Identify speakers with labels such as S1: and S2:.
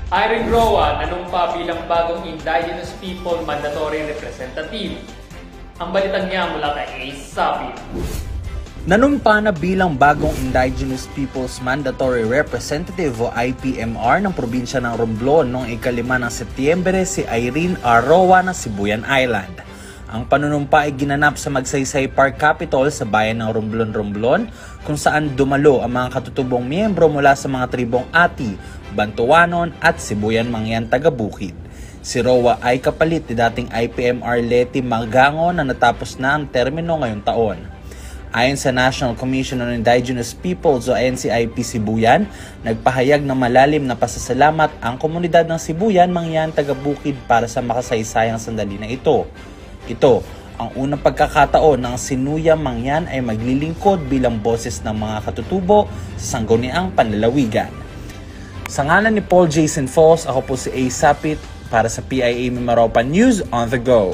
S1: Irene Roa nanumpa bilang bagong Indigenous People Mandatory Representative. Ang balitan niya mula kay Ace Sapit.
S2: Nanumpa na bilang bagong Indigenous Peoples Mandatory Representative o IPMR ng probinsya ng Romblon noong ika-5 ng Setyembre si Irene R. Roa ng Sibuyan Island. Ang panunumpa ay ginanap sa Magsaysay Park Capitol sa bayan ng Romblon, kung saan dumalo ang mga katutubong miyembro mula sa mga tribong Ati, Bantuanon at Sibuyan Mangyan Taga-Bukid. Si Roa ay kapalit ni dating IPMR Leti Magango na natapos na ang termino ngayong taon. Ayon sa National Commission on Indigenous Peoples o NCIP Sibuyan, nagpahayag ng malalim na pasasalamat ang komunidad ng Sibuyan Mangyan Taga-Bukid para sa makasaysayang sandali na ito. Ito, ang unang pagkakataon ng Sinuya Mangyan ay maglilingkod bilang boses ng mga katutubo sa sangguniang panlalawigan. Sa ngalan ni Paul Jason Falls, ako po si Ace Sapit para sa PIA Mimaropa News on the Go.